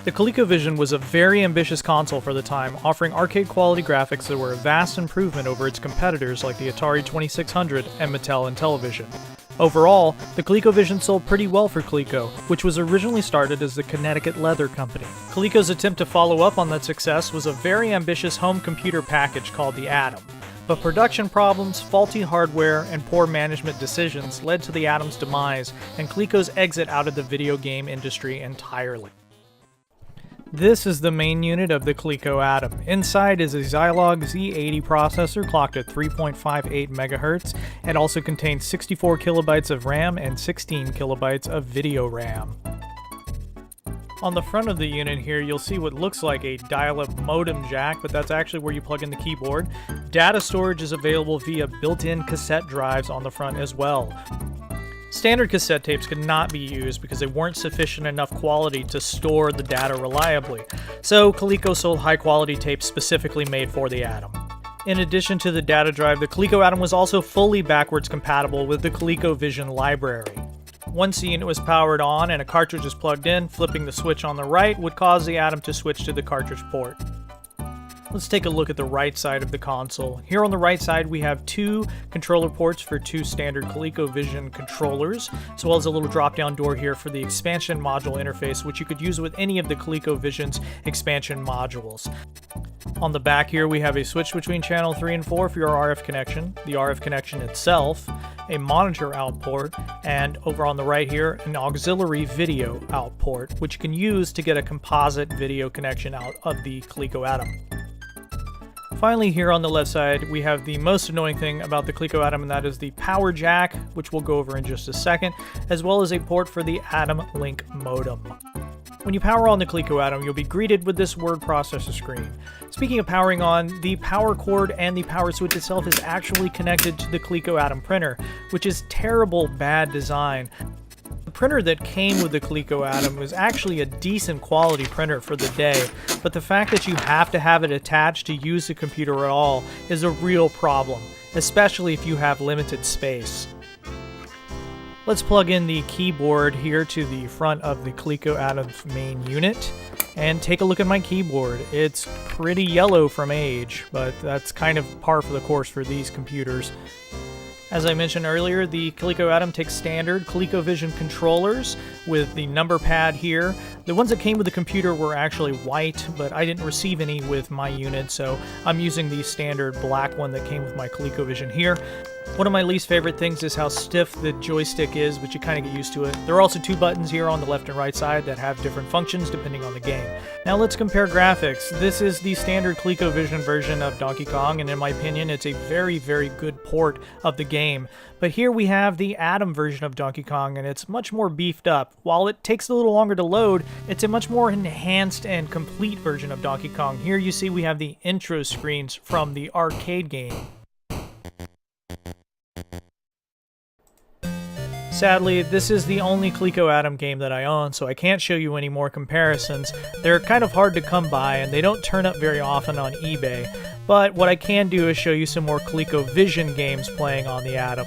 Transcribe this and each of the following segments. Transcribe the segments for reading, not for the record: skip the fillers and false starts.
The ColecoVision was a very ambitious console for the time, offering arcade-quality graphics that were a vast improvement over its competitors like the Atari 2600 and Mattel Intellivision. Overall, the ColecoVision sold pretty well for Coleco, which was originally started as the Connecticut Leather Company. Coleco's attempt to follow up on that success was a very ambitious home computer package called the Adam. But production problems, faulty hardware, and poor management decisions led to the Adam's demise and Coleco's exit out of the video game industry entirely. This is the main unit of the Coleco Adam. Inside is a Zilog Z80 processor clocked at 3.58 MHz. It also contains 64 kilobytes of RAM and 16 kilobytes of video RAM. On the front of the unit here, you'll see what looks like a dial-up modem jack, but that's actually where you plug in the keyboard. Data storage is available via built-in cassette drives on the front as well. Standard cassette tapes could not be used because they weren't sufficient enough quality to store the data reliably, so Coleco sold high-quality tapes specifically made for the Adam. In addition to the data drive, the Coleco Adam was also fully backwards compatible with the ColecoVision library. Once the unit was powered on and a cartridge is plugged in, flipping the switch on the right would cause the Adam to switch to the cartridge port. Let's take a look at the right side of the console. Here on the right side we have two controller ports for two standard ColecoVision controllers, as well as a little drop-down door here for the expansion module interface, which you could use with any of the ColecoVision's expansion modules. On the back here we have a switch between channel 3 and 4 for your RF connection, the RF connection itself, a monitor out port, and over on the right here, an auxiliary video out port, which you can use to get a composite video connection out of the Coleco Adam. Finally, here on the left side, we have the most annoying thing about the Coleco Adam, and that is the power jack, which we'll go over in just a second, as well as a port for the Adam Link modem. When you power on the Coleco Adam, you'll be greeted with this word processor screen. Speaking of powering on, the power cord and the power switch itself is actually connected to the Coleco Adam printer, which is terrible bad design. The printer that came with the Coleco Adam was actually a decent quality printer for the day, but the fact that you have to have it attached to use the computer at all is a real problem, especially if you have limited space. Let's plug in the keyboard here to the front of the Coleco Adam's main unit and take a look at my keyboard. It's pretty yellow from age, but that's kind of par for the course for these computers. As I mentioned earlier, the Coleco Adam takes standard ColecoVision controllers with the number pad here. The ones that came with the computer were actually white, but I didn't receive any with my unit, so I'm using the standard black one that came with my ColecoVision here. One of my least favorite things is how stiff the joystick is, but you kind of get used to it. There are also two buttons here on the left and right side that have different functions depending on the game. Now let's compare graphics. This is the standard ColecoVision version of Donkey Kong, and in my opinion, it's a very, very good port of the game. But here we have the Adam version of Donkey Kong, and it's much more beefed up. While it takes a little longer to load, it's a much more enhanced and complete version of Donkey Kong. Here you see we have the intro screens from the arcade game. Sadly, this is the only Coleco Adam game that I own, so I can't show you any more comparisons. They're kind of hard to come by, and they don't turn up very often on eBay. But what I can do is show you some more ColecoVision games playing on the Adam.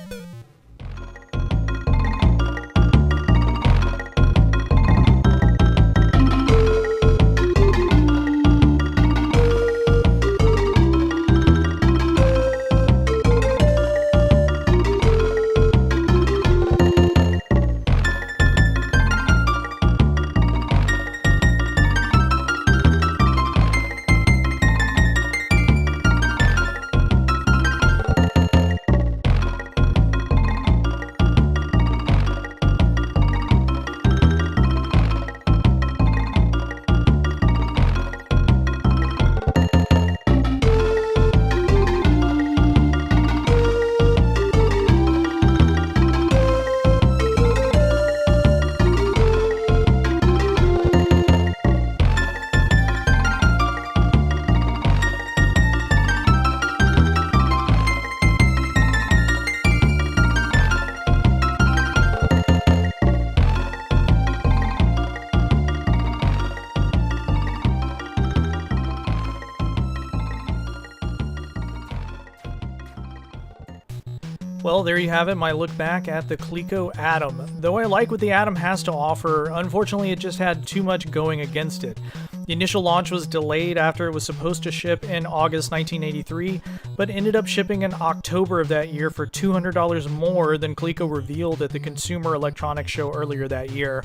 Well, there you have it, my look back at the Coleco Adam. Though I like what the Adam has to offer, unfortunately it just had too much going against it. The initial launch was delayed after it was supposed to ship in August 1983, but ended up shipping in October of that year for $200 more than Coleco revealed at the Consumer Electronics Show earlier that year.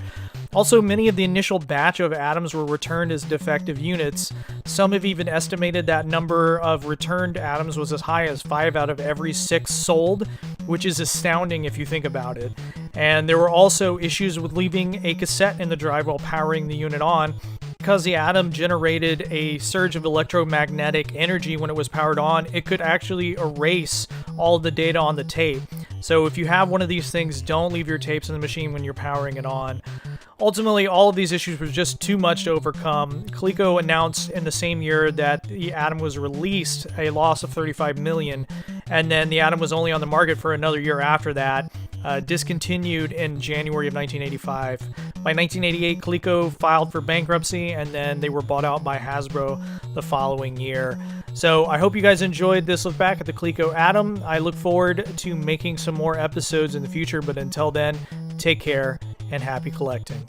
Also, many of the initial batch of Adams were returned as defective units. Some have even estimated that number of returned Adams was as high as 5 out of every 6 sold, which is astounding if you think about it. And there were also issues with leaving a cassette in the drive while powering the unit on, because the Adam generated a surge of electromagnetic energy when it was powered on. It could actually erase all of the data on the tape. So if you have one of these things, don't leave your tapes in the machine when you're powering it on. Ultimately, all of these issues were just too much to overcome. Coleco announced in the same year that the Adam was released, a loss of $35 million, and then the Adam was only on the market for another year after that, discontinued in January of 1985. By 1988, Coleco filed for bankruptcy, and then they were bought out by Hasbro the following year. So I hope you guys enjoyed this look back at the Coleco Adam. I look forward to making some more episodes in the future, but until then, take care and happy collecting.